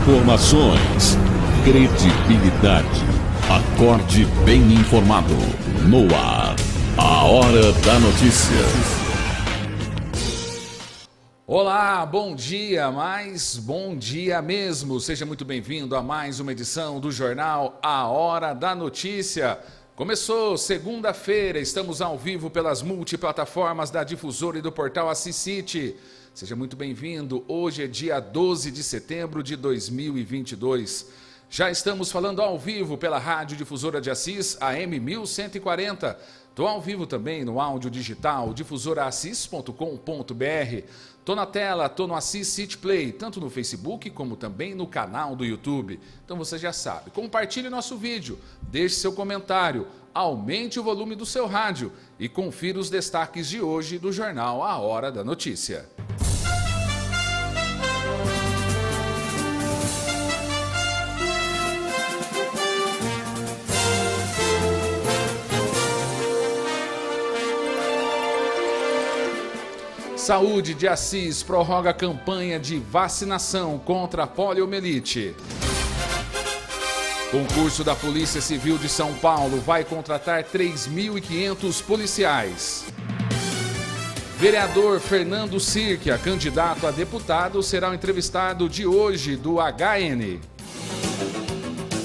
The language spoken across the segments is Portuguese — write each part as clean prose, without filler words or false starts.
Informações, credibilidade. Acorde bem informado. No ar, a Hora da Notícia. Olá, bom dia, mas bom dia mesmo. Seja muito bem-vindo a mais uma edição do jornal A Hora da Notícia. Começou segunda-feira, estamos ao vivo pelas multiplataformas da Difusora e do portal Assis City. Seja muito bem-vindo. Hoje é dia 12 de setembro de 2022. Já estamos falando ao vivo pela Rádio Difusora de Assis, AM 1140. Estou ao vivo também no áudio digital, difusoraassis.com.br. Estou na tela, estou no Assis City Play, tanto no Facebook como também no canal do YouTube. Então você já sabe, compartilhe nosso vídeo, deixe seu comentário, aumente o volume do seu rádio e confira os destaques de hoje do jornal A Hora da Notícia. Saúde de Assis prorroga a campanha de vacinação contra a poliomielite. Concurso da Polícia Civil de São Paulo vai contratar 3.500 policiais. Vereador Fernando Sirkia, candidato a deputado, será o entrevistado de hoje do HN.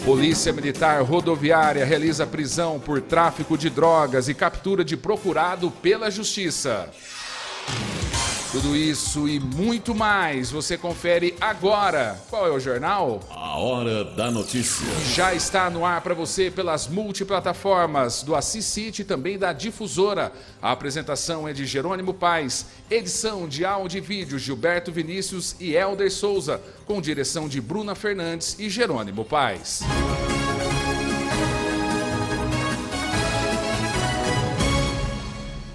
Polícia Militar Rodoviária realiza prisão por tráfico de drogas e captura de procurado pela Justiça. Tudo isso e muito mais você confere agora. Qual é o jornal? A Hora da Notícia. Já está no ar para você pelas multiplataformas do Assis City e também da Difusora. A apresentação é de Jerônimo Paes, edição de áudio e vídeo Gilberto Vinícius e Helder Souza, com direção de Bruna Fernandes e Jerônimo Paes.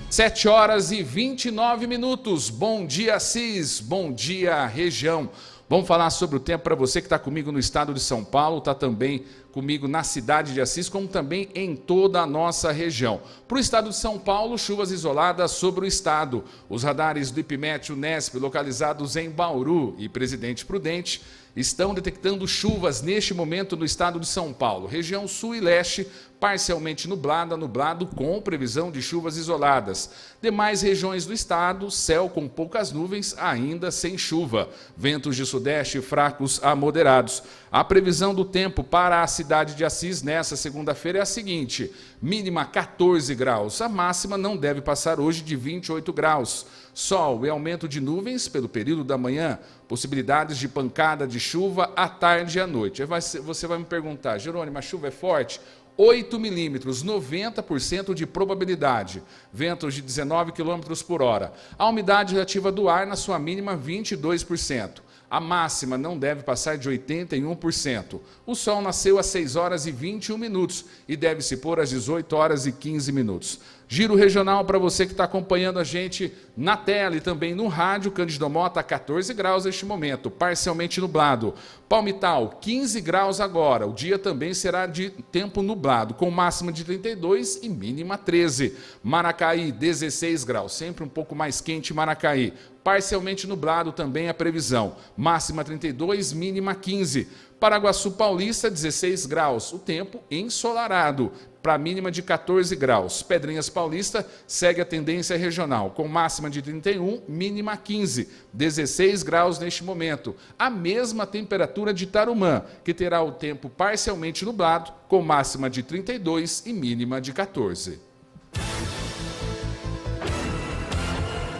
7h29. Bom dia, Assis. Bom dia, região. Vamos falar sobre o tempo para você que está comigo no estado de São Paulo, está também comigo na cidade de Assis, como também em toda a nossa região. Para o estado de São Paulo, chuvas isoladas sobre o estado. Os radares do IPMET Unesp, localizados em Bauru e Presidente Prudente, estão detectando chuvas neste momento no estado de São Paulo. Região sul e leste, parcialmente nublado com previsão de chuvas isoladas. Demais regiões do estado, céu com poucas nuvens, ainda sem chuva. Ventos de sudeste fracos a moderados. A previsão do tempo para a cidade de Assis nessa segunda-feira é a seguinte: mínima 14 graus, a máxima não deve passar hoje de 28 graus. Sol e aumento de nuvens pelo período da manhã, possibilidades de pancada de chuva à tarde e à noite. Aí você vai me perguntar, Jerônimo, a chuva é forte? 8 milímetros, 90% de probabilidade. Ventos de 19 km por hora. A umidade relativa do ar na sua mínima 22%. A máxima não deve passar de 81%. O sol nasceu às 6h21 e deve se pôr às 18h15. Giro regional para você que está acompanhando a gente na tela e também no rádio. Cândido Mota, 14 graus neste momento, parcialmente nublado. Palmital, 15 graus agora. O dia também será de tempo nublado, com máxima de 32 e mínima 13. Maracaí, 16 graus, sempre um pouco mais quente Maracaí. Parcialmente nublado também a previsão. Máxima 32, mínima 15. Paraguaçu Paulista, 16 graus. O tempo ensolarado, para mínima de 14 graus. Pedrinhas Paulista segue a tendência regional, com máxima de 31, mínima 15. 16 graus neste momento. A mesma temperatura de Tarumã, que terá o tempo parcialmente nublado, com máxima de 32 e mínima de 14.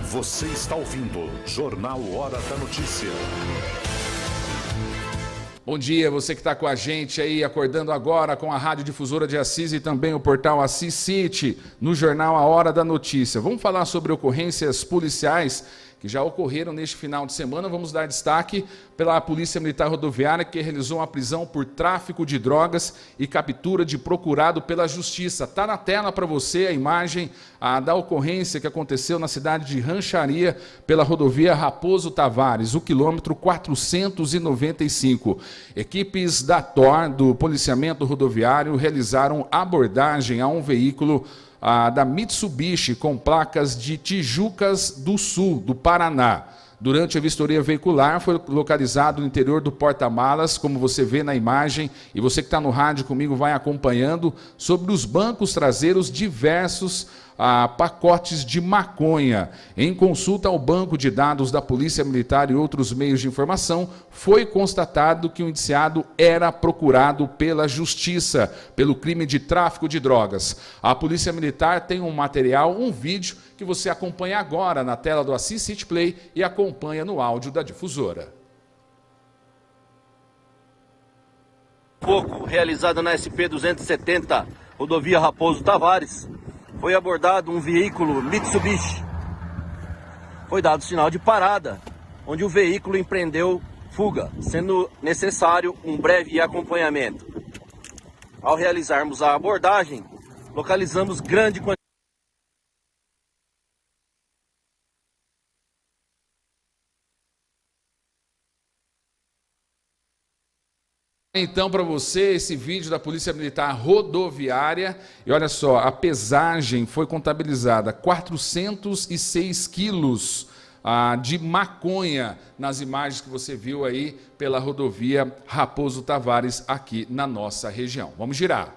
Você está ouvindo Jornal Hora da Notícia. Bom dia, você que está com a gente aí, acordando agora com a Rádio Difusora de Assis e também o portal Assis City, no jornal A Hora da Notícia. Vamos falar sobre ocorrências policiais que já ocorreram neste final de semana. Vamos dar destaque pela Polícia Militar Rodoviária, que realizou uma prisão por tráfico de drogas e captura de procurado pela Justiça. Está na tela para você a imagem da ocorrência que aconteceu na cidade de Rancharia, pela rodovia Raposo Tavares, o quilômetro 495. Equipes da TOR, do Policiamento Rodoviário, realizaram abordagem a um veículo da Mitsubishi com placas de Tijucas do Sul, do Paraná. Durante a vistoria veicular, foi localizado no interior do porta-malas, como você vê na imagem, e você que está no rádio comigo vai acompanhando, sobre os bancos traseiros diversos pacotes de maconha. Em consulta ao banco de dados da Polícia Militar e outros meios de informação, foi constatado que o indiciado era procurado pela Justiça pelo crime de tráfico de drogas. A Polícia Militar tem um material, um vídeo, que você acompanha agora na tela do Assis City Play e acompanha no áudio da difusora. Realizada na SP-270, rodovia Raposo Tavares, foi abordado um veículo Mitsubishi. Foi dado sinal de parada, onde o veículo empreendeu fuga, sendo necessário um breve acompanhamento. Ao realizarmos a abordagem, localizamos grande quantidade. Então, para você, esse vídeo da Polícia Militar Rodoviária, e olha só, a pesagem foi contabilizada 406 quilos de maconha nas imagens que você viu aí pela rodovia Raposo Tavares aqui na nossa região. Vamos girar.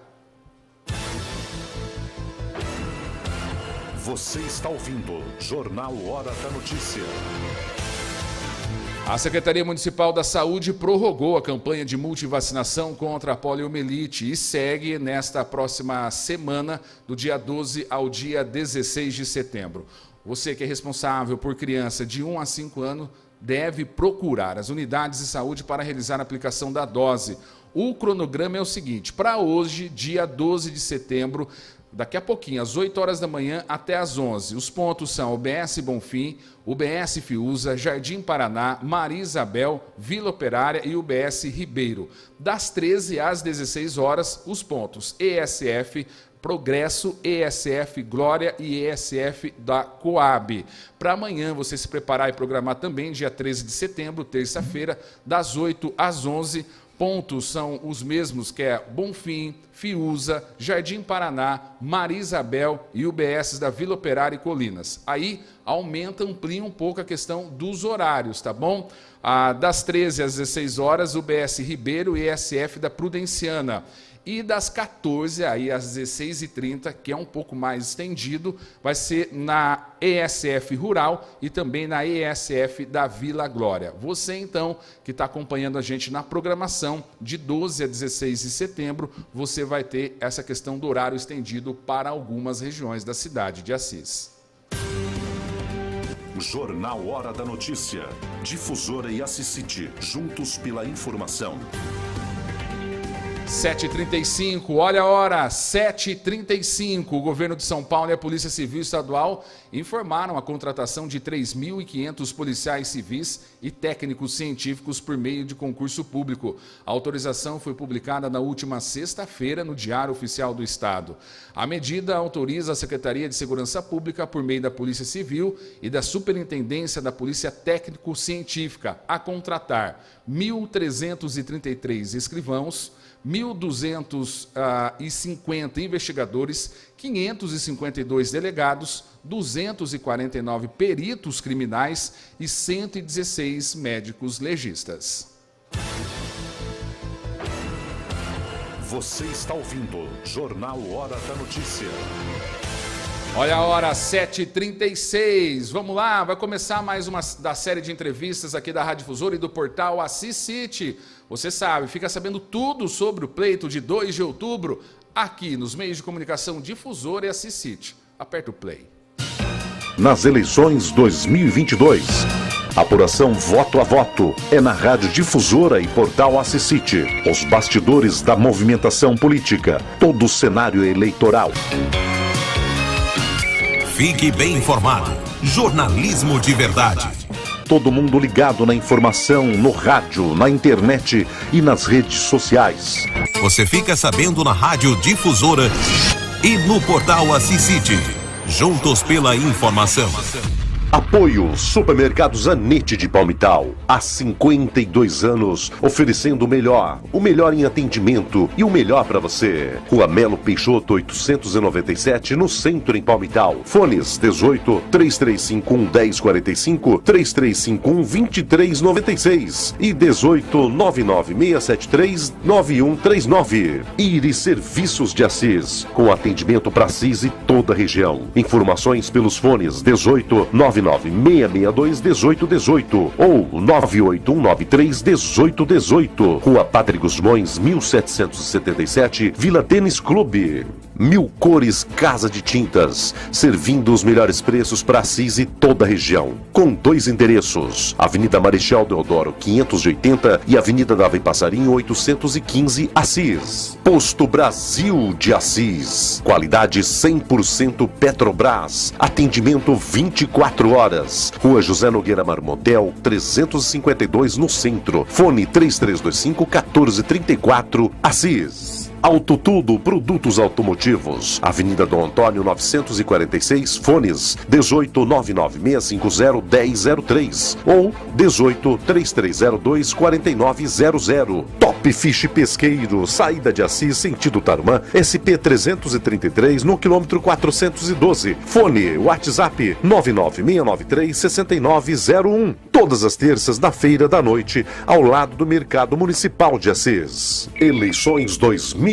Você está ouvindo Jornal Hora da Notícia. A Secretaria Municipal da Saúde prorrogou a campanha de multivacinação contra a poliomielite e segue nesta próxima semana, do dia 12 ao dia 16 de setembro. Você que é responsável por criança de 1 a 5 anos deve procurar as unidades de saúde para realizar a aplicação da dose. O cronograma é o seguinte: para hoje, dia 12 de setembro, daqui a pouquinho, às 8 horas da manhã até às 11. Os pontos são UBS Bonfim, UBS Fiuza, Jardim Paraná, Maria Isabel, Vila Operária e UBS Ribeiro. Das 13 às 16 horas, os pontos ESF Progresso, ESF Glória e ESF da Coab. Para amanhã você se preparar e programar também, dia 13 de setembro, terça-feira, das 8 às 11. Pontos são os mesmos, que é Bonfim, Fiuza, Jardim Paraná, Maria Isabel e UBS da Vila Operária e Colinas. Aí amplia um pouco a questão dos horários, tá bom? Das 13 às 16 horas, UBS Ribeiro e ESF da Prudenciana. E das 14 aí às 16h30, que é um pouco mais estendido, vai ser na ESF Rural e também na ESF da Vila Glória. Você, então, que está acompanhando a gente na programação, de 12 a 16 de setembro, você vai ter essa questão do horário estendido para algumas regiões da cidade de Assis. Jornal Hora da Notícia. Difusora e Assis City, juntos pela informação. 7h35, olha a hora, 7h35. O governo de São Paulo e a Polícia Civil Estadual informaram a contratação de 3.500 policiais civis e técnicos científicos por meio de concurso público. A autorização foi publicada na última sexta-feira no Diário Oficial do Estado. A medida autoriza a Secretaria de Segurança Pública, por meio da Polícia Civil e da Superintendência da Polícia Técnico-Científica, a contratar 1.333 escrivãos, 1.250 investigadores, 552 delegados, 249 peritos criminais e 116 médicos legistas. Você está ouvindo Jornal Hora da Notícia. Olha a hora, 7h36. Vamos lá, vai começar mais uma da série de entrevistas aqui da Rádio Difusora e do portal Assis City. Você sabe, fica sabendo tudo sobre o pleito de 2 de outubro aqui nos meios de comunicação Difusora e Assis City. Aperta o play. Nas eleições 2022, apuração voto a voto é na Rádio Difusora e portal Assis City. Os bastidores da movimentação política, todo o cenário eleitoral. Fique bem informado. Jornalismo de verdade. Todo mundo ligado na informação, no rádio, na internet e nas redes sociais. Você fica sabendo na Rádio Difusora e no portal Assis City. Juntos pela informação. Apoio Supermercados Anete de Palmital. Há 52 anos, oferecendo o melhor em atendimento e o melhor para você. Rua Melo Peixoto, 897, no centro, em Palmital. Fones 18 3351 1045, 3351 2396 e 18 99673 9139. Iris Serviços de Assis, com atendimento para Assis e toda a região. Informações pelos fones 18 99662 1818 ou 98193 1818. Rua Padre Gusmões, 1777, Vila Tênis Clube. Mil Cores Casa de Tintas, servindo os melhores preços para Assis e toda a região. Com 2 endereços: Avenida Marechal Deodoro 580 e Avenida Davi Passarinho 815, Assis. Posto Brasil de Assis, qualidade 100% Petrobras, atendimento 24 horas. Rua José Nogueira Marmodel 352, no centro. Fone 3325 1434, Assis. Auto Tudo Produtos Automotivos, Avenida Dom Antônio 946, fones 18 99650 1003 ou 18 3302 4900. Top Fish Pesqueiro, saída de Assis, sentido Tarumã, SP 333, no quilômetro 412. Fone WhatsApp 99693 6901. Todas as terças na feira da noite, ao lado do Mercado Municipal de Assis. Eleições 2022,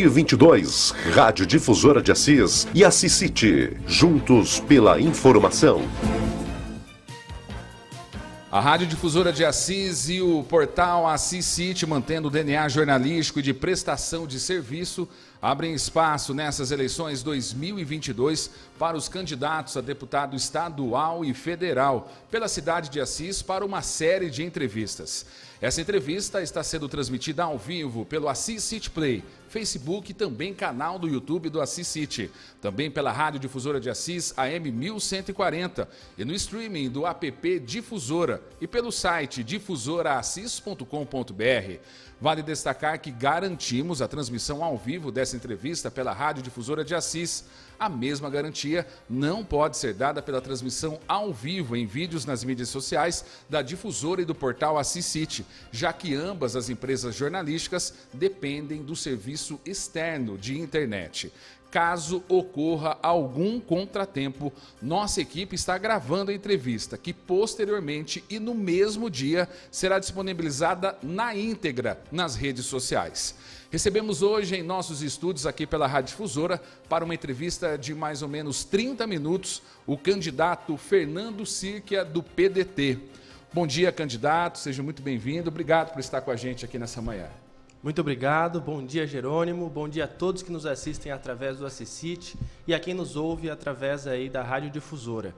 Rádio Difusora de Assis e Assis City, juntos pela informação. A Rádio Difusora de Assis e o portal Assis City, mantendo o DNA jornalístico e de prestação de serviço, abrem espaço nessas eleições 2022 para os candidatos a deputado estadual e federal pela cidade de Assis para uma série de entrevistas. Essa entrevista está sendo transmitida ao vivo pelo Assis City Play, Facebook e também canal do YouTube do Assis City. Também pela Rádio Difusora de Assis, AM 1140, e no streaming do app Difusora e pelo site difusoraassis.com.br. Vale destacar que garantimos a transmissão ao vivo dessa entrevista pela Rádio Difusora de Assis. A mesma garantia não pode ser dada pela transmissão ao vivo em vídeos nas mídias sociais da Difusora e do portal Assis City, já que ambas as empresas jornalísticas dependem do serviço externo de internet. Caso ocorra algum contratempo, nossa equipe está gravando a entrevista, que posteriormente e no mesmo dia será disponibilizada na íntegra nas redes sociais. Recebemos hoje em nossos estúdios aqui pela Rádio Difusora, para uma entrevista de mais ou menos 30 minutos, o candidato Fernando Sirkia, do PDT. Bom dia, candidato, seja muito bem-vindo. Obrigado por estar com a gente aqui nessa manhã. Muito obrigado, bom dia Jerônimo, bom dia a todos que nos assistem através do Assis City e a quem nos ouve através aí da Rádio Difusora.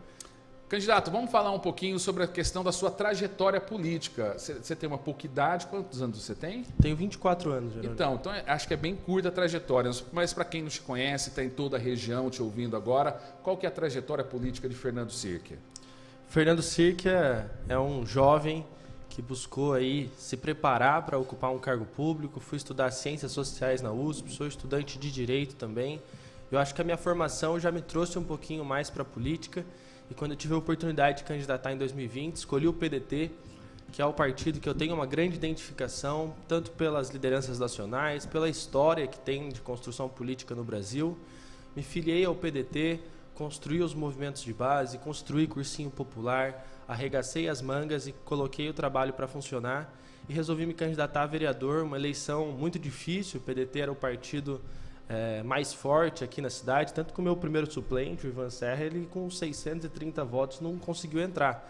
Candidato, vamos falar um pouquinho sobre a questão da sua trajetória política. Você tem uma pouca idade, quantos anos você tem? Tenho 24 anos, Jerônimo. Então acho que é bem curta a trajetória, mas para quem não te conhece, está em toda a região te ouvindo agora, qual que é a trajetória política de Fernando Sirkia? Fernando Sirkia é um jovem que buscou aí se preparar para ocupar um cargo público. Fui estudar Ciências Sociais na USP, sou estudante de Direito também. Eu acho que a minha formação já me trouxe um pouquinho mais para a política, e quando eu tive a oportunidade de candidatar em 2020, escolhi o PDT, que é o partido que eu tenho uma grande identificação, tanto pelas lideranças nacionais, pela história que tem de construção política no Brasil. Me filiei ao PDT, construí os movimentos de base, construí cursinho popular, arregacei as mangas e coloquei o trabalho para funcionar e resolvi me candidatar a vereador, uma eleição muito difícil. O PDT era o partido mais forte aqui na cidade, tanto que o meu primeiro suplente, o Ivan Serra, ele com 630 votos não conseguiu entrar.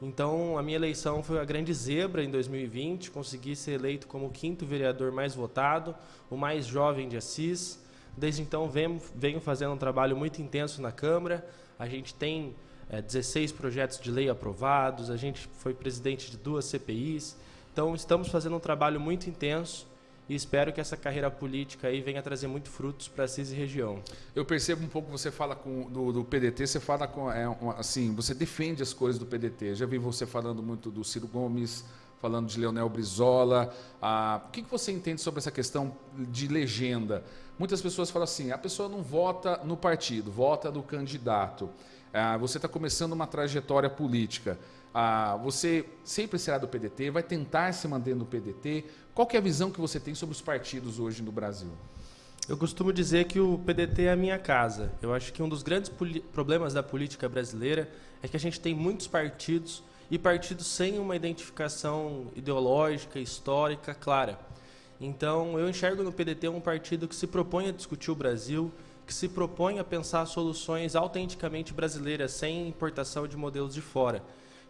Então a minha eleição foi a grande zebra em 2020, consegui ser eleito como o 5º vereador mais votado, o mais jovem de Assis. Desde então venho fazendo um trabalho muito intenso na Câmara. A gente tem 16 projetos de lei aprovados, a gente foi presidente de 2 CPIs, então estamos fazendo um trabalho muito intenso e espero que essa carreira política aí venha trazer muito frutos para Assis e região. Eu percebo um pouco, você fala do PDT, você fala assim, você defende as coisas do PDT. Já vi você falando muito do Ciro Gomes, falando de Leonel Brizola. O que você entende sobre essa questão de legenda? Muitas pessoas falam assim, a pessoa não vota no partido, vota no candidato. Você está começando uma trajetória política. Você sempre será do PDT, vai tentar se manter no PDT. Qual que é a visão que você tem sobre os partidos hoje no Brasil? Eu costumo dizer que o PDT é a minha casa. Eu acho que um dos grandes problemas da política brasileira é que a gente tem muitos partidos e partidos sem uma identificação ideológica, histórica, clara. Então, eu enxergo no PDT um partido que se propõe a discutir o Brasil, que se propõe a pensar soluções autenticamente brasileiras, sem importação de modelos de fora.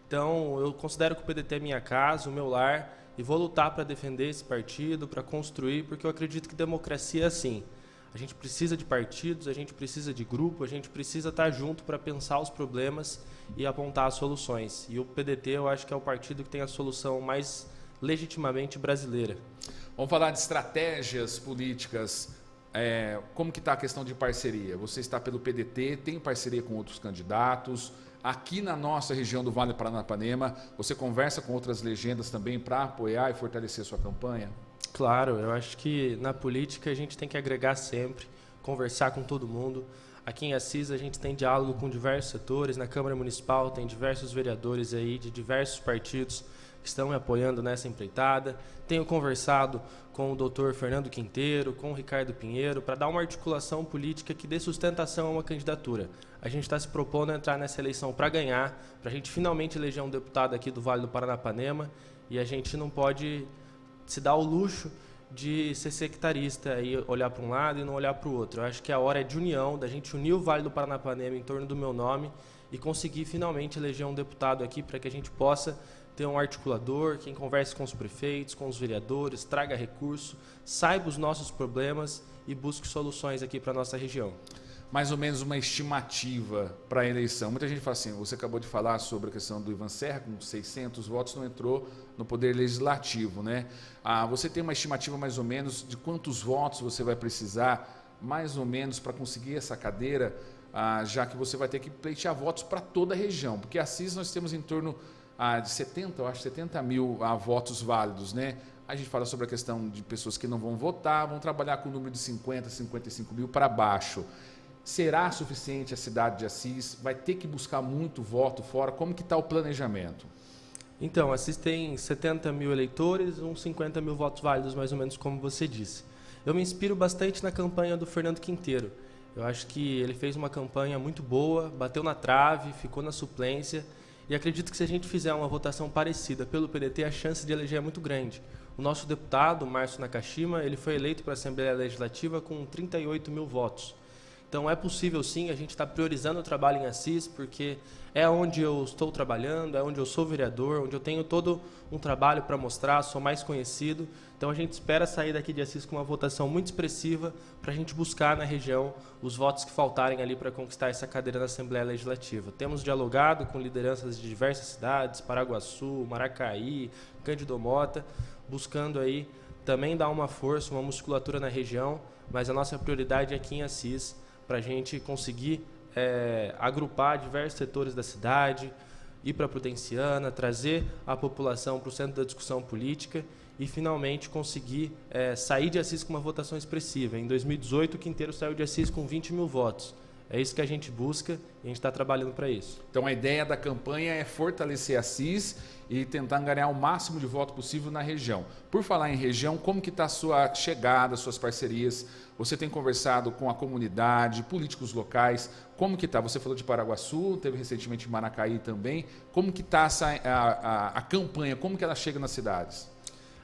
Então, eu considero que o PDT é minha casa, o meu lar, e vou lutar para defender esse partido, para construir, porque eu acredito que democracia é assim. A gente precisa de partidos, a gente precisa de grupo, a gente precisa estar junto para pensar os problemas e apontar as soluções. E o PDT eu acho que é o partido que tem a solução mais legitimamente brasileira. Vamos falar de estratégias políticas. Como que está a questão de parceria? Você está pelo PDT, tem parceria com outros candidatos. Aqui na nossa região do Vale do Paranapanema, você conversa com outras legendas também para apoiar e fortalecer sua campanha? Claro, eu acho que na política a gente tem que agregar sempre, conversar com todo mundo. Aqui em Assis a gente tem diálogo com diversos setores, na Câmara Municipal tem diversos vereadores aí de diversos partidos que estão me apoiando nessa empreitada. Tenho conversado com o doutor Fernando Quinteiro, com o Ricardo Pinheiro, para dar uma articulação política que dê sustentação a uma candidatura. A gente está se propondo a entrar nessa eleição para ganhar, para a gente finalmente eleger um deputado aqui do Vale do Paranapanema, e a gente não pode se dar o luxo de ser sectarista e olhar para um lado e não olhar para o outro. Eu acho que a hora é de união, da gente unir o Vale do Paranapanema em torno do meu nome e conseguir finalmente eleger um deputado aqui para que a gente possa ter um articulador, quem converse com os prefeitos, com os vereadores, traga recurso, saiba os nossos problemas e busque soluções aqui para a nossa região. Mais ou menos uma estimativa para a eleição. Muita gente fala assim, você acabou de falar sobre a questão do Ivan Serra, com 600 votos não entrou no Poder Legislativo, né? Você tem uma estimativa mais ou menos de quantos votos você vai precisar, mais ou menos, para conseguir essa cadeira, já que você vai ter que pleitear votos para toda a região, porque Assis nós temos em torno de 70 mil votos válidos, né? A gente fala sobre a questão de pessoas que não vão votar, vão trabalhar com o número de 50, 55 mil para baixo. Será suficiente a cidade de Assis? Vai ter que buscar muito voto fora? Como que está o planejamento? Então, Assis tem 70 mil eleitores, uns 50 mil votos válidos, mais ou menos como você disse. Eu me inspiro bastante na campanha do Fernando Quinteiro. Eu acho que ele fez uma campanha muito boa, bateu na trave, ficou na suplência, e acredito que se a gente fizer uma votação parecida pelo PDT, a chance de eleger é muito grande. O nosso deputado, Márcio Nakashima, ele foi eleito para a Assembleia Legislativa com 38 mil votos. Então é possível sim, a gente está priorizando o trabalho em Assis, porque é onde eu estou trabalhando, é onde eu sou vereador, onde eu tenho todo um trabalho para mostrar, sou mais conhecido. Então a gente espera sair daqui de Assis com uma votação muito expressiva para a gente buscar na região os votos que faltarem ali para conquistar essa cadeira na Assembleia Legislativa. Temos dialogado com lideranças de diversas cidades, Paraguaçu, Maracaí, Cândido Mota, buscando aí também dar uma força, uma musculatura na região, mas a nossa prioridade é aqui em Assis, para a gente conseguir agrupar diversos setores da cidade, ir para a Prudenciana, trazer a população para o centro da discussão política e finalmente conseguir sair de Assis com uma votação expressiva. Em 2018, o Quinteiro saiu de Assis com 20 mil votos. É isso que a gente busca e a gente está trabalhando para isso. Então a ideia da campanha é fortalecer Assis e tentar ganhar o máximo de voto possível na região. Por falar em região, como que está a sua chegada, suas parcerias? Você tem conversado com a comunidade, políticos locais? Como que está? Você falou de Paraguaçu, teve recentemente em Maracaí também. Como que está a campanha? Como que ela chega nas cidades?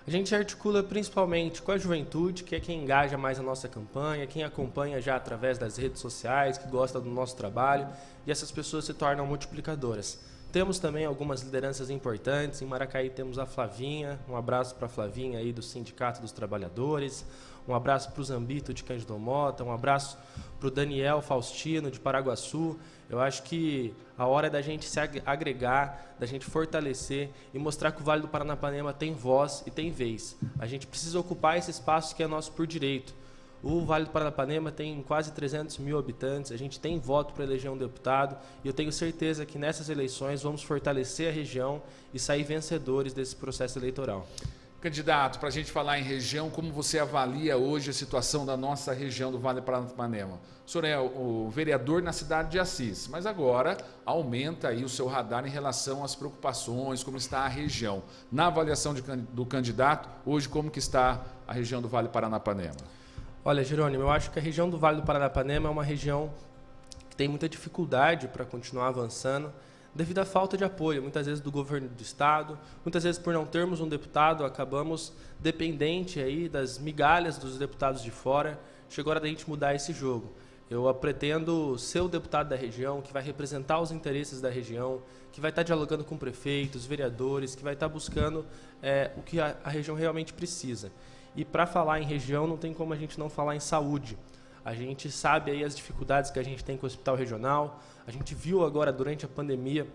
A gente articula principalmente com a juventude, que é quem engaja mais a nossa campanha, quem acompanha já através das redes sociais, que gosta do nosso trabalho, e essas pessoas se tornam multiplicadoras. Temos também algumas lideranças importantes. Em Maracaí temos a Flavinha, um abraço para a Flavinha aí do Sindicato dos Trabalhadores, um abraço para o Zambito de Cândido Mota, um abraço para o Daniel Faustino de Paraguaçu. Eu acho que a hora é da gente se agregar, da gente fortalecer e mostrar que o Vale do Paranapanema tem voz e tem vez. A gente precisa ocupar esse espaço que é nosso por direito. O Vale do Paranapanema tem quase 300 mil habitantes, a gente tem voto para eleger um deputado e eu tenho certeza que nessas eleições vamos fortalecer a região e sair vencedores desse processo eleitoral. Candidato, para a gente falar em região, como você avalia hoje a situação da nossa região do Vale do Paranapanema? O senhor é o vereador na cidade de Assis, mas agora aumenta aí o seu radar em relação às preocupações, como está a região. Na avaliação do candidato, hoje como que está a região do Vale do Paranapanema? Olha, Jerônimo, eu acho que a região do Vale do Paranapanema é uma região que tem muita dificuldade para continuar avançando devido à falta de apoio, muitas vezes do governo do estado, muitas vezes por não termos um deputado, acabamos dependente aí das migalhas dos deputados de fora. Chegou a hora da gente mudar esse jogo. Eu pretendo ser o deputado da região, que vai representar os interesses da região, que vai estar dialogando com prefeitos, vereadores, que vai estar buscando o que a região realmente precisa. E para falar em região, não tem como a gente não falar em saúde. A gente sabe aí as dificuldades que a gente tem com o hospital regional. A gente viu agora durante a pandemia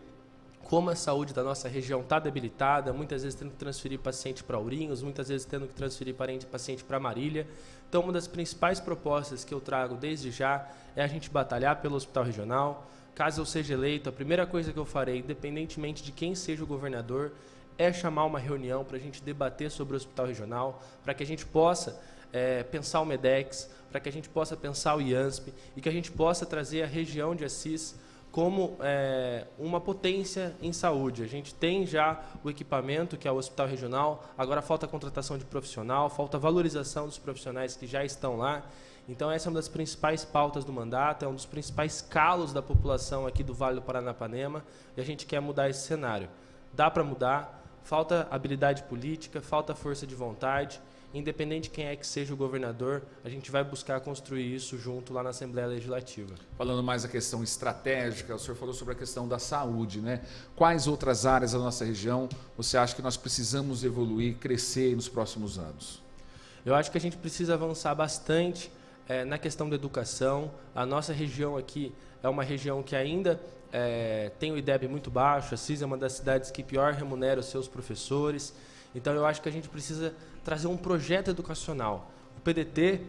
como a saúde da nossa região está debilitada, muitas vezes tendo que transferir paciente para Ourinhos, muitas vezes tendo que transferir paciente para Marília. Então, uma das principais propostas que eu trago desde já é a gente batalhar pelo hospital regional. Caso eu seja eleito, a primeira coisa que eu farei, independentemente de quem seja o governador, é chamar uma reunião para a gente debater sobre o hospital regional, para que a gente possa pensar o MEDEX, para que a gente possa pensar o IANSP e que a gente possa trazer a região de Assis como uma potência em saúde. A gente tem já o equipamento, que é o hospital regional, agora falta a contratação de profissional, falta a valorização dos profissionais que já estão lá. Então essa é uma das principais pautas do mandato, é um dos principais calos da população aqui do Vale do Paranapanema e a gente quer mudar esse cenário. Dá para mudar. Falta habilidade política, falta força de vontade. Independente de quem é que seja o governador, a gente vai buscar construir isso junto lá na Assembleia Legislativa. Falando mais da questão estratégica, o senhor falou sobre a questão da saúde, né? Quais outras áreas da nossa região você acha que nós precisamos evoluir, crescer nos próximos anos? Eu acho que a gente precisa avançar bastante na questão da educação. A nossa região aqui é uma região que ainda tem o IDEB muito baixo. Assis é uma das cidades que pior remunera os seus professores. Então eu acho que a gente precisa trazer um projeto educacional. O PDT,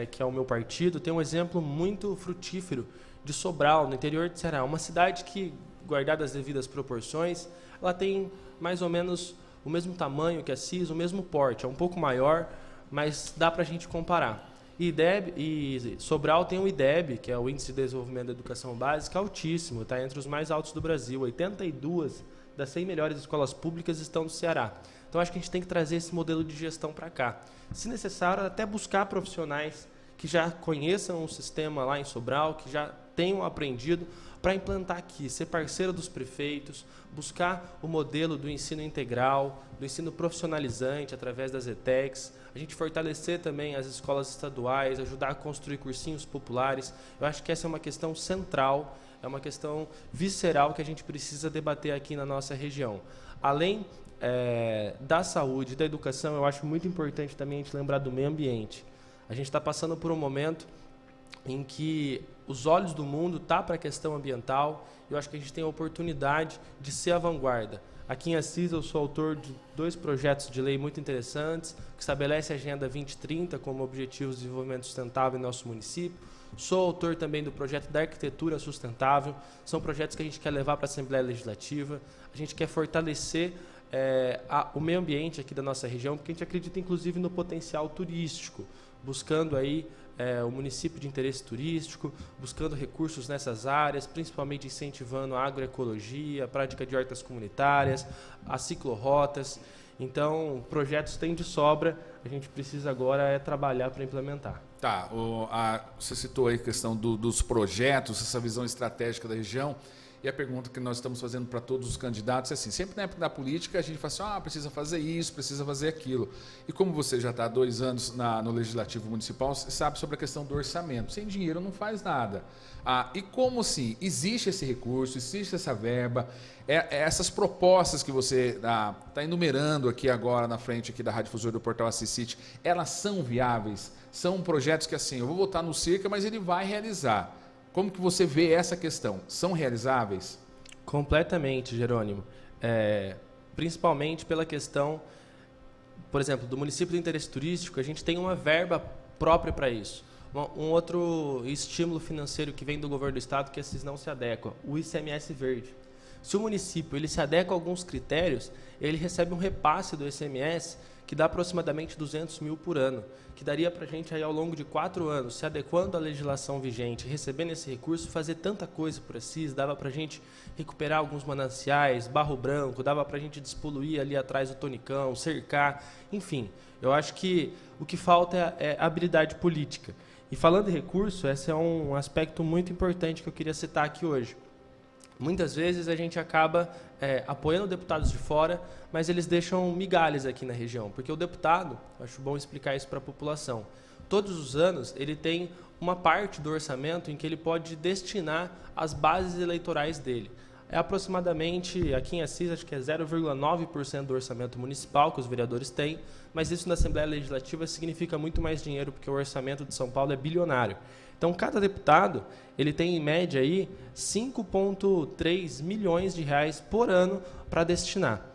que é o meu partido, tem um exemplo muito frutífero de Sobral, no interior de Ceará. Uma cidade que, guardadas as devidas proporções, ela tem mais ou menos o mesmo tamanho que Assis, o mesmo porte. É um pouco maior, mas dá para a gente comparar. E Sobral tem o IDEB, que é o Índice de Desenvolvimento da Educação Básica, altíssimo, está entre os mais altos do Brasil. 82 das 100 melhores escolas públicas estão no Ceará. Então, acho que a gente tem que trazer esse modelo de gestão para cá. Se necessário, até buscar profissionais que já conheçam o sistema lá em Sobral, que já tenham aprendido, para implantar aqui, ser parceiro dos prefeitos, buscar o modelo do ensino integral, do ensino profissionalizante através das ETECs, a gente fortalecer também as escolas estaduais, ajudar a construir cursinhos populares. Eu acho que essa é uma questão central, é uma questão visceral que a gente precisa debater aqui na nossa região. Além da saúde, da educação, eu acho muito importante também a gente lembrar do meio ambiente. A gente está passando por um momento em que os olhos do mundo estão para a questão ambiental. Eu acho que a gente tem a oportunidade de ser a vanguarda. Aqui em Assis eu sou autor de 2 projetos de lei muito interessantes, que estabelece a Agenda 2030 como Objetivos de Desenvolvimento Sustentável em nosso município. Sou autor também do projeto da Arquitetura Sustentável. São projetos que a gente quer levar para a Assembleia Legislativa. A gente quer fortalecer o meio ambiente aqui da nossa região, porque a gente acredita inclusive no potencial turístico, buscando aí o município de interesse turístico, buscando recursos nessas áreas, principalmente incentivando a agroecologia, a prática de hortas comunitárias, as ciclorotas. Então, projetos tem de sobra, a gente precisa agora trabalhar para implementar. Tá, você citou aí a questão dos projetos, essa visão estratégica da região. E a pergunta que nós estamos fazendo para todos os candidatos é assim, sempre na época da política a gente fala assim, precisa fazer isso, precisa fazer aquilo. E como você já está há 2 anos no Legislativo Municipal, você sabe sobre a questão do orçamento. Sem dinheiro não faz nada. E como assim, existe esse recurso, existe essa verba, essas propostas que você está enumerando aqui agora na frente aqui da Rádio Difusora do Portal Assis City, elas são viáveis? São projetos que assim, eu vou votar no Circa, mas ele vai realizar. Como que você vê essa questão? São realizáveis? Completamente, Jerônimo. Principalmente pela questão, por exemplo, do município de interesse turístico, a gente tem uma verba própria para isso. Um outro estímulo financeiro que vem do governo do estado que esses não se adequam, o ICMS verde. Se o município ele se adequa a alguns critérios, ele recebe um repasse do ICMS que dá aproximadamente 200 mil por ano, que daria para a gente aí ao longo de 4 anos, se adequando à legislação vigente, recebendo esse recurso, fazer tanta coisa por Assis, dava para a gente recuperar alguns mananciais, Barro Branco, dava para a gente despoluir ali atrás do Tonicão, cercar, enfim. Eu acho que o que falta é habilidade política. E falando em recurso, esse é um aspecto muito importante que eu queria citar aqui hoje. Muitas vezes a gente acaba apoiando deputados de fora, mas eles deixam migalhas aqui na região, porque o deputado, acho bom explicar isso para a população, todos os anos ele tem uma parte do orçamento em que ele pode destinar às bases eleitorais dele. É aproximadamente, aqui em Assis, acho que é 0,9% do orçamento municipal que os vereadores têm, mas isso na Assembleia Legislativa significa muito mais dinheiro, porque o orçamento de São Paulo é bilionário. Então, cada deputado, ele tem em média aí 5,3 milhões de reais por ano para destinar.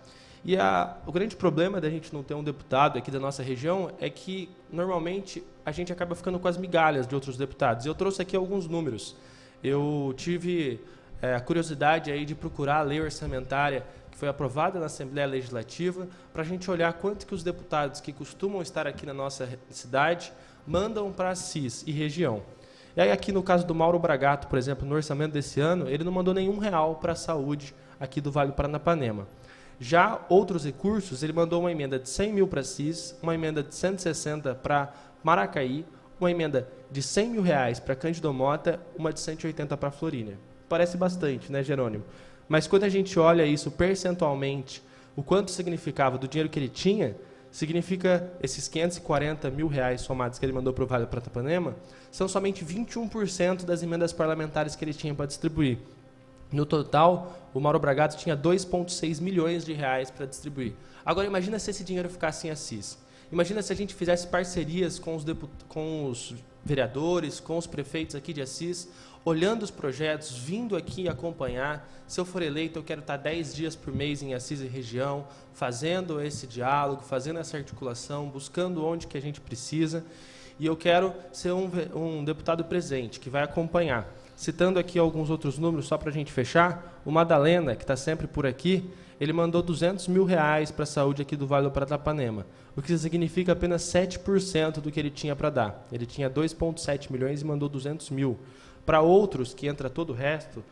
E o grande problema da gente não ter um deputado aqui da nossa região é que, normalmente, a gente acaba ficando com as migalhas de outros deputados. Eu trouxe aqui alguns números. Eu tive a curiosidade aí de procurar a lei orçamentária que foi aprovada na Assembleia Legislativa para a gente olhar quanto que os deputados que costumam estar aqui na nossa cidade mandam para Assis e região. E aí aqui no caso do Mauro Bragato, por exemplo, no orçamento desse ano, ele não mandou nenhum real para a saúde aqui do Vale do Paranapanema. Já outros recursos, ele mandou uma emenda de 100 mil para Assis, uma emenda de 160 para Maracaí, uma emenda de 100 mil reais para Cândido Mota, uma de 180 para Florínia. Parece bastante, né, Jerônimo? Mas quando a gente olha isso percentualmente, o quanto significava do dinheiro que ele tinha, significa esses 540 mil reais somados que ele mandou para o Vale do Paranapanema, são somente 21% das emendas parlamentares que ele tinha para distribuir. No total, o Mauro Bragato tinha 2,6 milhões de reais para distribuir. Agora, imagina se esse dinheiro ficasse em Assis. Imagina se a gente fizesse parcerias com os vereadores, com os prefeitos aqui de Assis, olhando os projetos, vindo aqui acompanhar. Se eu for eleito, eu quero estar 10 dias por mês em Assis e região, fazendo esse diálogo, fazendo essa articulação, buscando onde que a gente precisa. E eu quero ser um deputado presente, que vai acompanhar. Citando aqui alguns outros números, só para a gente fechar, o Madalena, que está sempre por aqui, ele mandou 200 mil reais para a saúde aqui do Vale do Paranapanema, o que significa apenas 7% do que ele tinha para dar. Ele tinha 2,7 milhões e mandou 200 mil. Para outros, que entra todo o resto,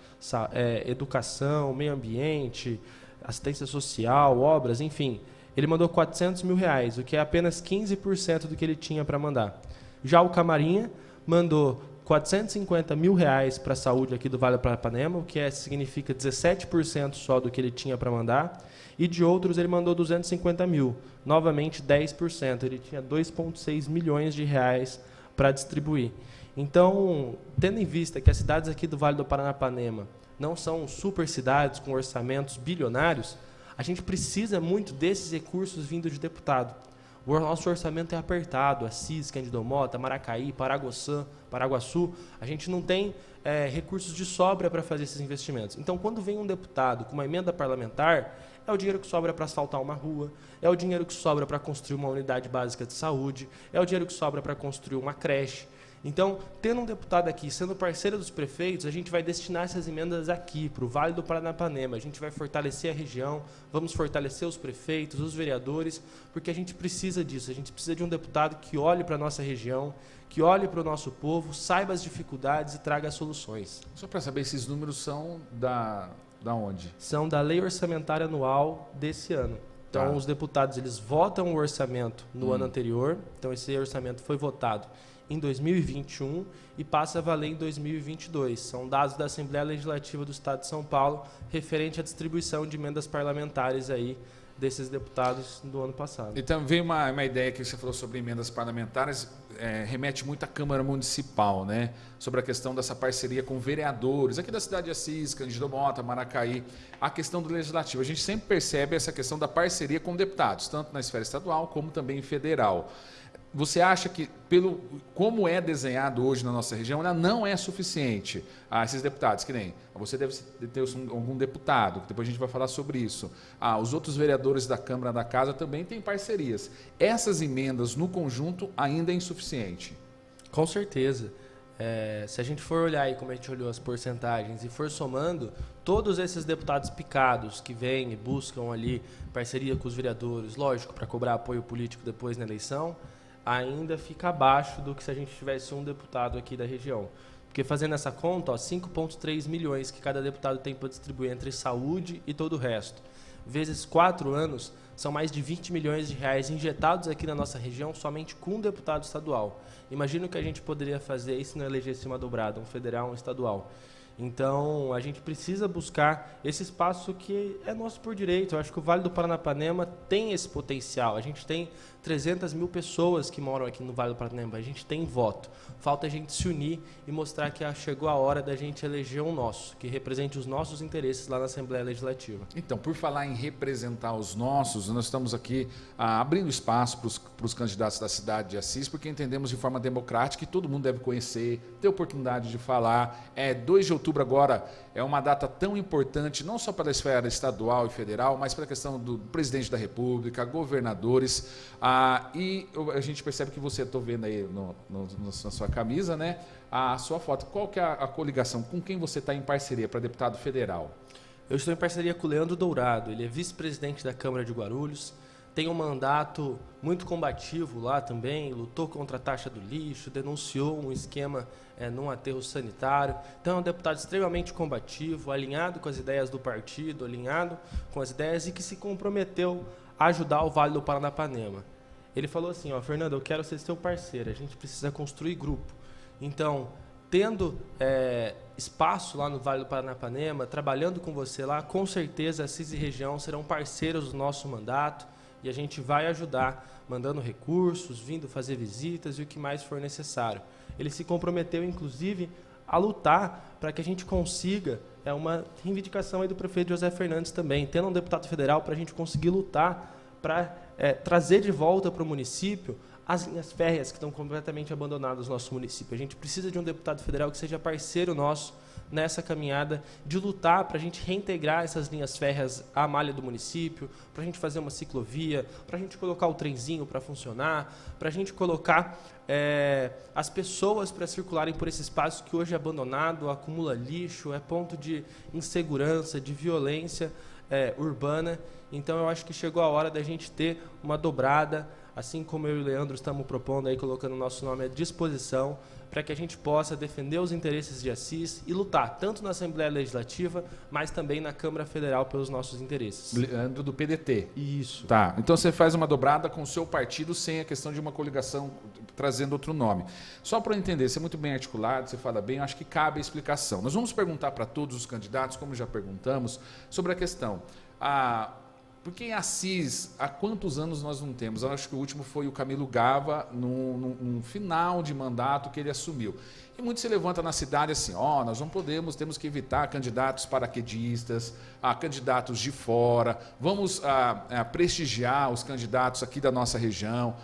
educação, meio ambiente, assistência social, obras, enfim, ele mandou 400 mil reais, o que é apenas 15% do que ele tinha para mandar. Já o Camarinha mandou 450 mil reais para a saúde aqui do Vale do Paranapanema, o que significa 17% só do que ele tinha para mandar, e de outros ele mandou 250 mil, novamente 10%, ele tinha 2,6 milhões de reais para distribuir. Então, tendo em vista que as cidades aqui do Vale do Paranapanema não são super cidades com orçamentos bilionários, a gente precisa muito desses recursos vindos de deputado. O nosso orçamento é apertado, Assis, Cândido Mota, Maracaí, Paraguaçu, a gente não tem recursos de sobra para fazer esses investimentos. Então, quando vem um deputado com uma emenda parlamentar, é o dinheiro que sobra para asfaltar uma rua, é o dinheiro que sobra para construir uma unidade básica de saúde, é o dinheiro que sobra para construir uma creche. Então, tendo um deputado aqui, sendo parceiro dos prefeitos, a gente vai destinar essas emendas aqui, para o Vale do Paranapanema. A gente vai fortalecer a região, vamos fortalecer os prefeitos, os vereadores, porque a gente precisa disso. A gente precisa de um deputado que olhe para a nossa região, que olhe para o nosso povo, saiba as dificuldades e traga soluções. Só para saber, esses números são da onde? São da Lei Orçamentária Anual desse ano. Então, os deputados eles votam o orçamento no ano anterior. Então, esse orçamento foi votado em 2021 e passa a valer em 2022. São dados da Assembleia Legislativa do Estado de São Paulo referente à distribuição de emendas parlamentares aí desses deputados do ano passado. Então, veio uma ideia que você falou sobre emendas parlamentares, remete muito à Câmara Municipal, né? Sobre a questão dessa parceria com vereadores, aqui da cidade de Assis, Cândido Mota, Maracaí, a questão do Legislativo. A gente sempre percebe essa questão da parceria com deputados, tanto na esfera estadual como também federal. Você acha que, como é desenhado hoje na nossa região, ela não é suficiente a esses deputados? Que nem, você deve ter algum deputado, depois a gente vai falar sobre isso. Os outros vereadores da Câmara da Casa também têm parcerias. Essas emendas, no conjunto, ainda é insuficiente? Com certeza. Se a gente for olhar aí como a gente olhou as porcentagens e for somando, todos esses deputados picados que vêm e buscam ali parceria com os vereadores, lógico, para cobrar apoio político depois na eleição, ainda fica abaixo do que se a gente tivesse um deputado aqui da região. Porque fazendo essa conta, 5,3 milhões que cada deputado tem para distribuir entre saúde e todo o resto, vezes 4 anos, são mais de 20 milhões de reais injetados aqui na nossa região somente com um deputado estadual. Imagina o que a gente poderia fazer se não elegesse uma dobrada, um federal, um estadual. Então, a gente precisa buscar esse espaço que é nosso por direito. Eu acho que o Vale do Paranapanema tem esse potencial. A gente tem 300 mil pessoas que moram aqui no Vale do Paranapanema. A gente tem voto. Falta a gente se unir e mostrar que chegou a hora da gente eleger um nosso, que represente os nossos interesses lá na Assembleia Legislativa. Então, por falar em representar os nossos, nós estamos aqui abrindo espaço para os candidatos da cidade de Assis, porque entendemos de forma democrática que todo mundo deve conhecer, ter oportunidade de falar. 2 de outubro agora é uma data tão importante, não só para a esfera estadual e federal, mas para a questão do presidente da República, governadores. E a gente percebe que você, estou vendo aí na sua camisa, né, a sua foto. Qual que é a coligação? Com quem você está em parceria para deputado federal? Eu estou em parceria com o Leandro Dourado. Ele é vice-presidente da Câmara de Guarulhos. Tem um mandato muito combativo lá também, lutou contra a taxa do lixo, denunciou um esquema num aterro sanitário. Então é um deputado extremamente combativo, alinhado com as ideias do partido, alinhado com as ideias e que se comprometeu a ajudar o Vale do Paranapanema. Ele falou assim, Fernando, eu quero ser seu parceiro, a gente precisa construir grupo. Então, tendo espaço lá no Vale do Paranapanema, trabalhando com você lá, com certeza Assis e região serão parceiros do nosso mandato e a gente vai ajudar, mandando recursos, vindo fazer visitas e o que mais for necessário. Ele se comprometeu, inclusive, a lutar para que a gente consiga uma reivindicação aí do prefeito José Fernandes também, tendo um deputado federal para a gente conseguir lutar para trazer de volta para o município as linhas férreas que estão completamente abandonadas no nosso município. A gente precisa de um deputado federal que seja parceiro nosso nessa caminhada de lutar para a gente reintegrar essas linhas férreas à malha do município, para a gente fazer uma ciclovia, para a gente colocar o trenzinho para funcionar, para a gente colocar as pessoas para circularem por esse espaço que hoje é abandonado, acumula lixo, é ponto de insegurança, de violência urbana. Então eu acho que chegou a hora da gente ter uma dobrada, assim como eu e o Leandro estamos propondo aí, colocando o nosso nome à disposição, para que a gente possa defender os interesses de Assis e lutar tanto na Assembleia Legislativa, mas também na Câmara Federal pelos nossos interesses. Leandro do PDT. Isso. Tá, então você faz uma dobrada com o seu partido sem a questão de uma coligação trazendo outro nome. Só para eu entender, você é muito bem articulado, você fala bem, eu acho que cabe a explicação. Nós vamos perguntar para todos os candidatos, como já perguntamos, sobre a questão. Porque em Assis, há quantos anos nós não temos? Eu acho que o último foi o Camilo Gava, num final de mandato que ele assumiu. E muito se levanta na cidade assim, nós não temos que evitar candidatos paraquedistas, candidatos de fora, vamos prestigiar os candidatos aqui da nossa região,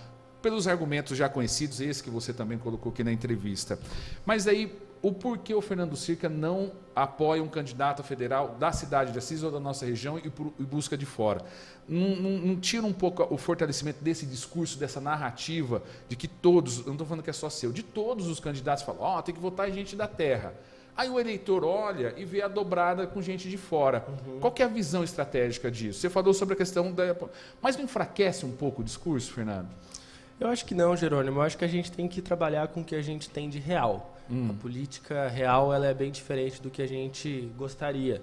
pelos argumentos já conhecidos, esse que você também colocou aqui na entrevista. Mas aí, o porquê o Fernando Circa não apoia um candidato federal da cidade de Assis ou da nossa região e busca de fora? Não tira um pouco o fortalecimento desse discurso, dessa narrativa, de que todos, eu não estou falando que é só seu, de todos os candidatos falam, tem que votar em gente da terra. Aí o eleitor olha e vê a dobrada com gente de fora. Qual que é a visão estratégica disso? Você falou sobre a questão da... Mas não enfraquece um pouco o discurso, Fernando? Eu acho que não, Jerônimo. Eu acho que a gente tem que trabalhar com o que a gente tem de real. A política real ela é bem diferente do que a gente gostaria.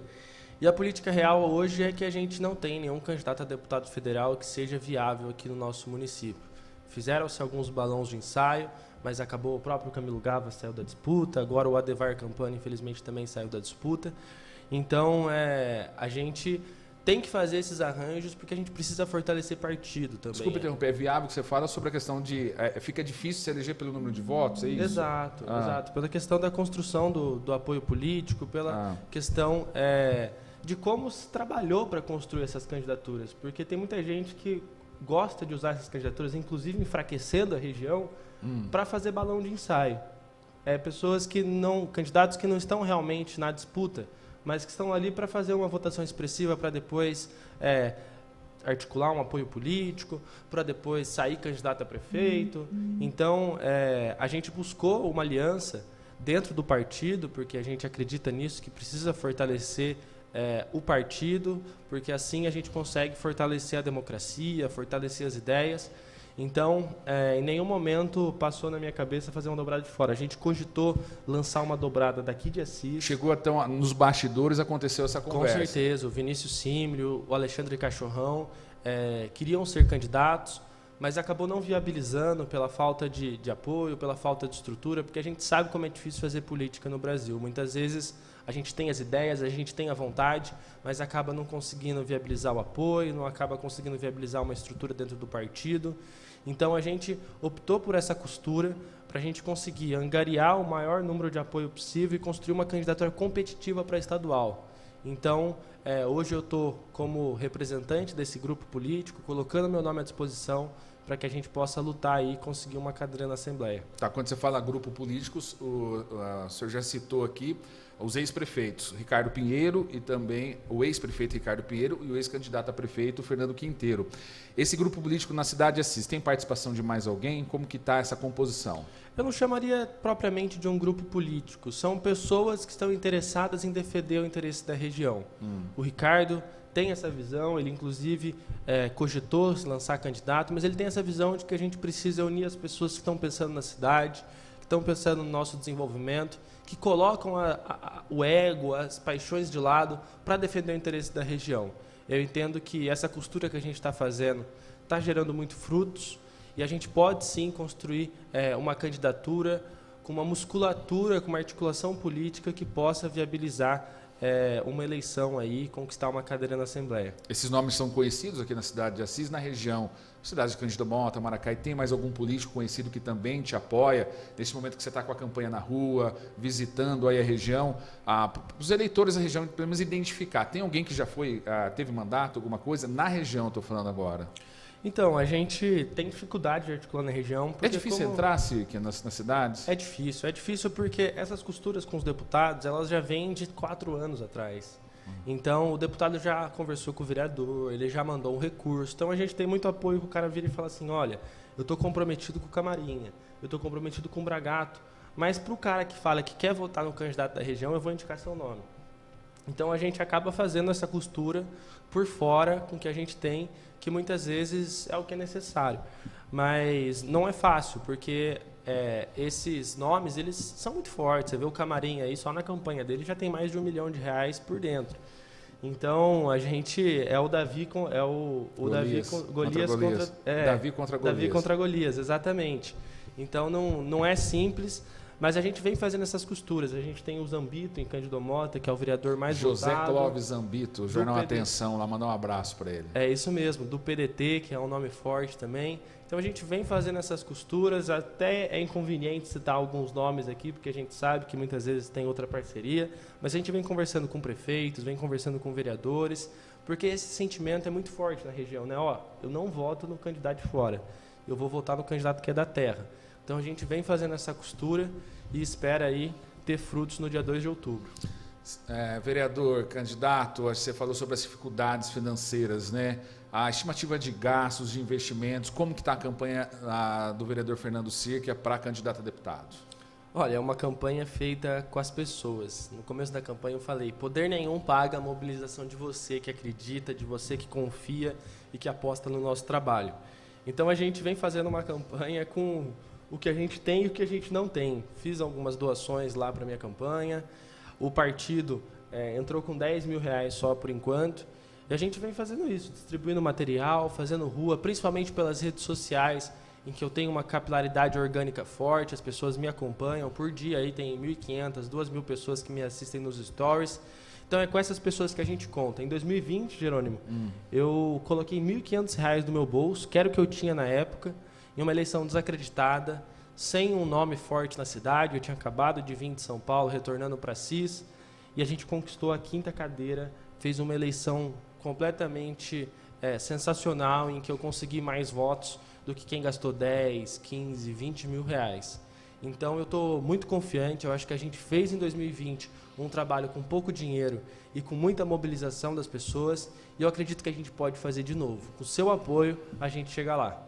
E a política real hoje é que a gente não tem nenhum candidato a deputado federal que seja viável aqui no nosso município. Fizeram-se alguns balões de ensaio, mas acabou o próprio Camilo Gava saiu da disputa, agora o Adhevar Campana, infelizmente, também saiu da disputa. Então, a gente tem que fazer esses arranjos porque a gente precisa fortalecer partido também. Desculpa interromper, é viável que você fala sobre a questão de... fica difícil se eleger pelo número de votos, é isso? Exato, exato. Pela questão da construção do apoio político, pela questão de como se trabalhou para construir essas candidaturas. Porque tem muita gente que gosta de usar essas candidaturas, inclusive enfraquecendo a região, para fazer balão de ensaio. Pessoas que não... Candidatos que não estão realmente na disputa, mas que estão ali para fazer uma votação expressiva para depois articular um apoio político, para depois sair candidato a prefeito. Então, a gente buscou uma aliança dentro do partido, porque a gente acredita nisso, que precisa fortalecer o partido, porque assim a gente consegue fortalecer a democracia, fortalecer as ideias. Então, em nenhum momento passou na minha cabeça fazer uma dobrada de fora. A gente cogitou lançar uma dobrada daqui de Assis. Chegou até nos bastidores, aconteceu essa conversa. Com certeza, o Vinícius Símlio, o Alexandre Cachorrão queriam ser candidatos, mas acabou não viabilizando pela falta de apoio, pela falta de estrutura, porque a gente sabe como é difícil fazer política no Brasil. Muitas vezes a gente tem as ideias, a gente tem a vontade, mas acaba não conseguindo viabilizar o apoio, não acaba conseguindo viabilizar uma estrutura dentro do partido. Então a gente optou por essa costura para a gente conseguir angariar o maior número de apoio possível e construir uma candidatura competitiva para estadual. Então, hoje eu estou como representante desse grupo político, colocando meu nome à disposição para que a gente possa lutar e conseguir uma cadeira na Assembleia. Tá, quando você fala grupo políticos, o senhor já citou aqui os ex-prefeitos, Ricardo Pinheiro e também o ex-prefeito Ricardo Pinheiro e o ex-candidato a prefeito Fernando Quinteiro. Esse grupo político na cidade de Assis tem participação de mais alguém? Como que está essa composição? Eu não chamaria propriamente de um grupo político. São pessoas que estão interessadas em defender o interesse da região. O Ricardo tem essa visão, ele inclusive cogitou se lançar candidato, mas ele tem essa visão de que a gente precisa unir as pessoas que estão pensando na cidade, que estão pensando no nosso desenvolvimento, que colocam o ego, as paixões de lado para defender o interesse da região. Eu entendo que essa costura que a gente está fazendo está gerando muito frutos e a gente pode sim construir uma candidatura com uma musculatura, com uma articulação política que possa viabilizar uma eleição aí, conquistar uma cadeira na Assembleia. Esses nomes são conhecidos aqui na cidade de Assis, na região, cidade de Cândido Mota, Maracai. Tem mais algum político conhecido que também te apoia nesse momento que você está com a campanha na rua, visitando aí a região? Os eleitores da região, pelo menos identificar. Tem alguém que já teve mandato, alguma coisa? Na região, estou falando agora. Então, a gente tem dificuldade de articular na região. É difícil entrar aqui nas cidades? É difícil porque essas costuras com os deputados, elas já vêm de 4 anos atrás. Então, o deputado já conversou com o vereador, ele já mandou um recurso. Então, a gente tem muito apoio que o cara vira e fala assim, olha, eu estou comprometido com o Camarinha, eu estou comprometido com o Bragato, mas para o cara que fala que quer votar no candidato da região, eu vou indicar seu nome. Então, a gente acaba fazendo essa costura por fora com o que a gente tem, que muitas vezes é o que é necessário. Mas não é fácil, porque esses nomes eles são muito fortes. Você vê o Camarinha aí, só na campanha dele já tem mais de R$1 milhão por dentro. Então, a gente é o Davi contra Golias, exatamente. Então, não é simples, mas a gente vem fazendo essas costuras. A gente tem o Zambito em Cândido Mota, que é o vereador mais José votado. Clóvis Zambito, Jornal Atenção, lá, mandar um abraço para ele. É isso mesmo, do PDT, que é um nome forte também. Então a gente vem fazendo essas costuras, até é inconveniente citar alguns nomes aqui, porque a gente sabe que muitas vezes tem outra parceria, mas a gente vem conversando com prefeitos, vem conversando com vereadores, porque esse sentimento é muito forte na região, né? Eu não voto no candidato de fora, eu vou votar no candidato que é da terra. Então a gente vem fazendo essa costura e espera aí ter frutos no dia 2 de outubro. Vereador, candidato, você falou sobre as dificuldades financeiras, né? A estimativa de gastos, de investimentos, como que está a campanha do vereador Fernando Sirkia para candidato a deputado? Olha, é uma campanha feita com as pessoas. No começo da campanha eu falei, poder nenhum paga a mobilização de você que acredita, de você que confia e que aposta no nosso trabalho. Então a gente vem fazendo uma campanha com o que a gente tem e o que a gente não tem. Fiz algumas doações lá para a minha campanha. O partido entrou com R$10 mil só por enquanto. E a gente vem fazendo isso, distribuindo material, fazendo rua, principalmente pelas redes sociais, em que eu tenho uma capilaridade orgânica forte, as pessoas me acompanham. Por dia aí tem 1.500, 2.000 pessoas que me assistem nos stories. Então é com essas pessoas que a gente conta. Em 2020, Jerônimo, eu coloquei R$1.500 do meu bolso, que era o que eu tinha na época, em uma eleição desacreditada, sem um nome forte na cidade. Eu tinha acabado de vir de São Paulo, retornando para Assis, e a gente conquistou a 5ª cadeira, fez uma eleição completamente sensacional, em que eu consegui mais votos do que quem gastou 10, 15, 20 mil reais. Então eu estou muito confiante, eu acho que a gente fez em 2020 um trabalho com pouco dinheiro e com muita mobilização das pessoas, e eu acredito que a gente pode fazer de novo. Com o seu apoio, a gente chega lá.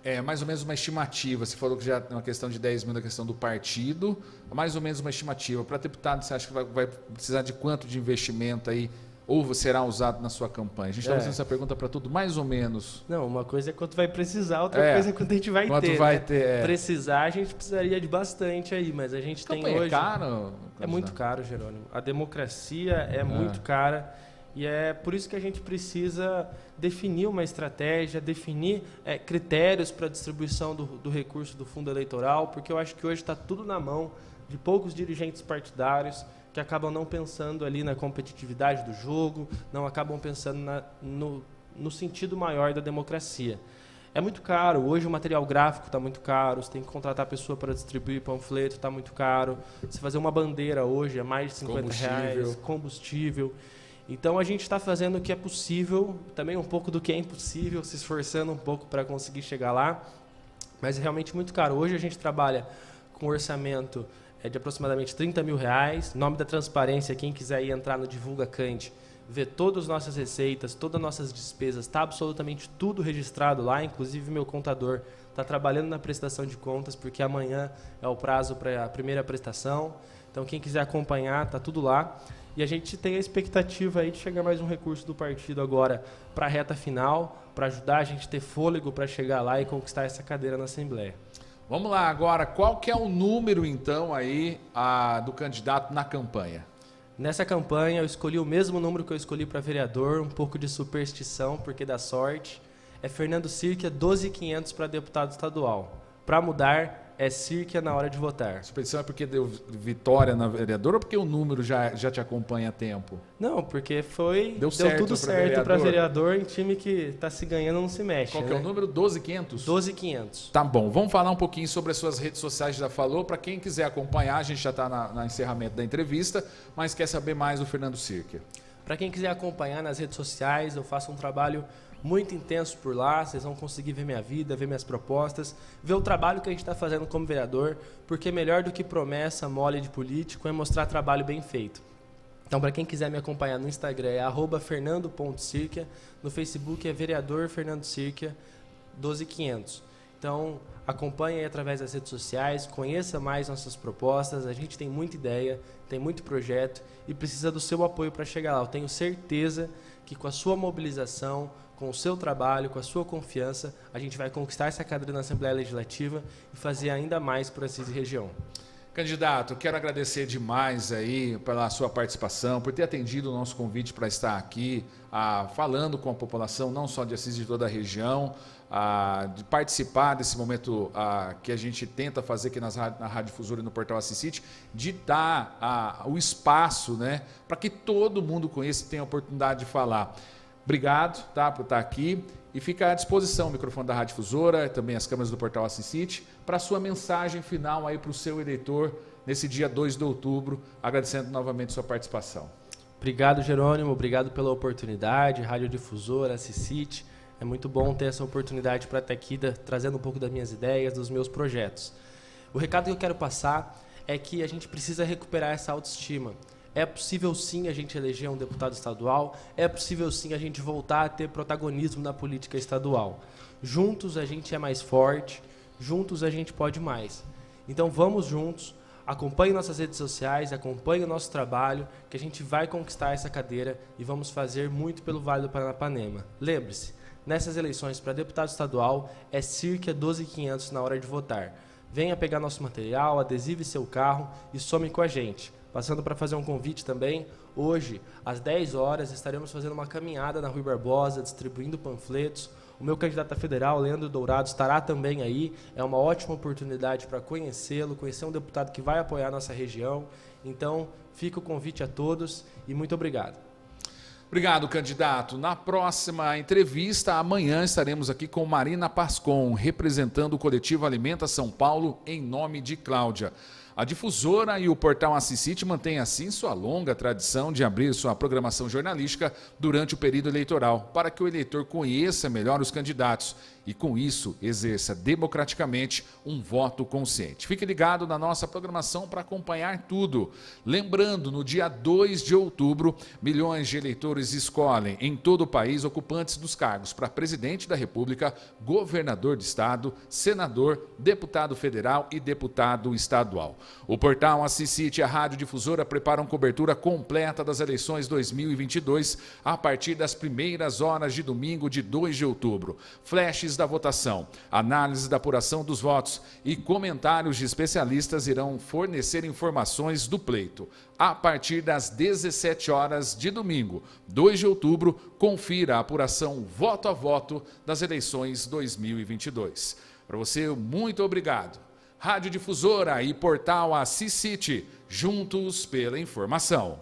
É mais ou menos uma estimativa. Você falou que já é uma questão de 10 mil da questão do partido, mais ou menos uma estimativa. Para deputado, você acha que vai precisar de quanto de investimento aí, ou será usado na sua campanha? A gente está fazendo essa pergunta para tudo, mais ou menos. Não, uma coisa é quanto vai precisar, outra coisa é quanto a gente vai quanto ter. Vai ter Precisar, a gente precisaria de bastante aí, mas a gente tem hoje... É caro? É muito caro, Jerônimo. A democracia é muito cara, e é por isso que a gente precisa definir uma estratégia, definir critérios para a distribuição do recurso do fundo eleitoral, porque eu acho que hoje está tudo na mão de poucos dirigentes partidários que acabam não pensando ali na competitividade do jogo, não acabam pensando no sentido maior da democracia. É muito caro, hoje o material gráfico está muito caro, você tem que contratar pessoa para distribuir panfleto, está muito caro. Você fazer uma bandeira hoje é mais de R$50, combustível. Então a gente está fazendo o que é possível, também um pouco do que é impossível, se esforçando um pouco para conseguir chegar lá, mas é realmente muito caro. Hoje a gente trabalha com um orçamento de aproximadamente R$30 mil. Em nome da transparência, quem quiser ir entrar no Divulga Cante, ver todas as nossas receitas, todas as nossas despesas, está absolutamente tudo registrado lá, inclusive meu contador está trabalhando na prestação de contas, porque amanhã é o prazo para a primeira prestação. Então quem quiser acompanhar, está tudo lá. E a gente tem a expectativa aí de chegar mais um recurso do partido agora para a reta final, para ajudar a gente a ter fôlego para chegar lá e conquistar essa cadeira na Assembleia. Vamos lá agora, qual que é o número então aí do candidato na campanha? Nessa campanha eu escolhi o mesmo número que eu escolhi para vereador, um pouco de superstição, porque dá sorte. É Fernando Sirkia, 12.500 para deputado estadual. Para mudar, é Sirkia na hora de votar. Superstição é porque deu vitória na vereadora ou porque o número já te acompanha há tempo? Não, porque deu tudo certo vereador. Para vereador, em time que está se ganhando não se mexe. Qual que é o número? 12.500? 12.500. Tá bom, vamos falar um pouquinho sobre as suas redes sociais, já falou. Para quem quiser acompanhar, a gente já está no encerramento da entrevista, mas quer saber mais do Fernando Sirkia. Para quem quiser acompanhar nas redes sociais, eu faço um trabalho muito intenso por lá, vocês vão conseguir ver minha vida, ver minhas propostas, ver o trabalho que a gente está fazendo como vereador, porque melhor do que promessa mole de político é mostrar trabalho bem feito. Então, para quem quiser me acompanhar no Instagram é @fernando.sirkia, no Facebook é vereador Fernando Sirkia, 12.500. Então, acompanhe aí através das redes sociais, conheça mais nossas propostas, a gente tem muita ideia, tem muito projeto e precisa do seu apoio para chegar lá. Eu tenho certeza que com a sua mobilização, com o seu trabalho, com a sua confiança, a gente vai conquistar essa cadeira na Assembleia Legislativa e fazer ainda mais por essa região. Candidato, quero agradecer demais aí pela sua participação, por ter atendido o nosso convite para estar aqui falando com a população, não só de Assis, de toda a região, de participar desse momento que a gente tenta fazer aqui na Rádio Difusora e no Portal Assis, de dar o espaço, né, para que todo mundo conheça e tenha a oportunidade de falar. Obrigado, por estar aqui e fica à disposição o microfone da Rádio Difusora, também as câmeras do Portal Assis, para a sua mensagem final aí para o seu eleitor nesse dia 2 de outubro, agradecendo novamente sua participação. Obrigado, Jerônimo, obrigado pela oportunidade, Rádio Difusora, Assis, é muito bom ter essa oportunidade para estar aqui trazendo um pouco das minhas ideias, dos meus projetos. O recado que eu quero passar é que a gente precisa recuperar essa autoestima. É possível sim a gente eleger um deputado estadual, é possível sim a gente voltar a ter protagonismo na política estadual. Juntos a gente é mais forte, juntos a gente pode mais. Então vamos juntos, acompanhe nossas redes sociais, acompanhe o nosso trabalho, que a gente vai conquistar essa cadeira e vamos fazer muito pelo Vale do Paranapanema. Lembre-se, nessas eleições para deputado estadual é Sirkia 12.500 na hora de votar. Venha pegar nosso material, adesive seu carro e some com a gente. Passando para fazer um convite também, hoje, às 10 horas, estaremos fazendo uma caminhada na Rui Barbosa, distribuindo panfletos. O meu candidato a federal, Leandro Dourado, estará também aí. É uma ótima oportunidade para conhecê-lo, conhecer um deputado que vai apoiar a nossa região. Então, fica o convite a todos e muito obrigado. Obrigado, candidato. Na próxima entrevista, amanhã, estaremos aqui com Marina Pascon, representando o coletivo Alimenta São Paulo, em nome de Cláudia. A Difusora e o Portal Assis mantêm assim sua longa tradição de abrir sua programação jornalística durante o período eleitoral, para que o eleitor conheça melhor os candidatos e, com isso, exerça democraticamente um voto consciente. Fique ligado na nossa programação para acompanhar tudo. Lembrando, no dia 2 de outubro, milhões de eleitores escolhem em todo o país ocupantes dos cargos para presidente da República, governador de estado, senador, deputado federal e deputado estadual. O portal Assis City e a Rádio Difusora preparam cobertura completa das eleições 2022 a partir das primeiras horas de domingo de 2 de outubro. Flashes da votação, análise da apuração dos votos e comentários de especialistas irão fornecer informações do pleito. A partir das 17 horas de domingo, 2 de outubro, confira a apuração voto a voto das eleições 2022. Para você, muito obrigado. Rádio Difusora e portal Assis City, juntos pela informação.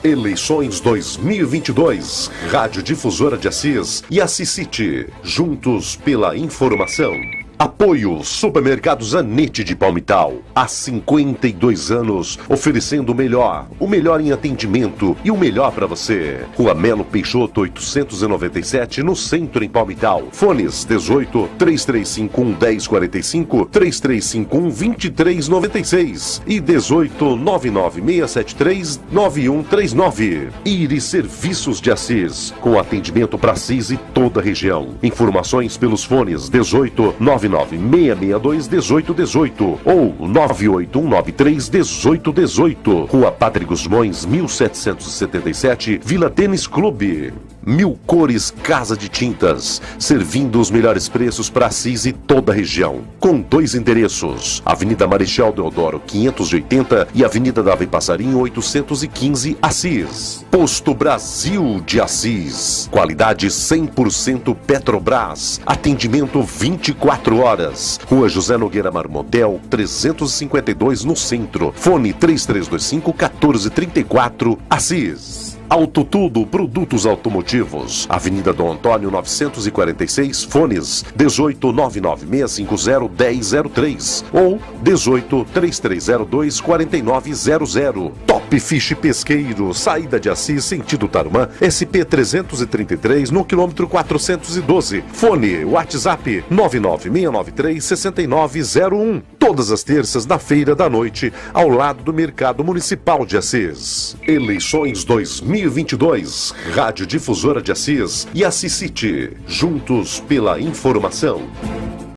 Eleições 2022, Rádio Difusora de Assis e Assis City, juntos pela informação. Apoio Supermercados Anete de Palmital, há 52 anos, oferecendo o melhor em atendimento e o melhor para você. Rua Melo Peixoto 897, no centro em Palmital. Fones 18 3351 1045, 3351 2396 e 18 99673 9139. Iris Serviços de Assis, com atendimento para Assis e toda a região. Informações pelos fones 18 996621818 ou 981931818. Rua Padre Gusmões, 1777, Vila Tênis Clube. Mil Cores Casa de Tintas, servindo os melhores preços para Assis e toda a região. Com 2 endereços: Avenida Marechal Deodoro 580 e Avenida Davi Passarinho 815, Assis. Posto Brasil de Assis, qualidade 100% Petrobras, atendimento 24 horas. Rua José Nogueira Marmontel 352, no centro. Fone 3325-1434, Assis. Auto Tudo Produtos Automotivos, Avenida Dom Antônio 946, fones 18 996501003 ou 18 3302 4900. Top Fish Pesqueiro, saída de Assis, sentido Tarumã, SP 333, no quilômetro 412. Fone WhatsApp 99693 6901. Todas as terças na feira da noite, ao lado do Mercado Municipal de Assis. Eleições 2022, Rádio Difusora de Assis e Assis City, juntos pela informação.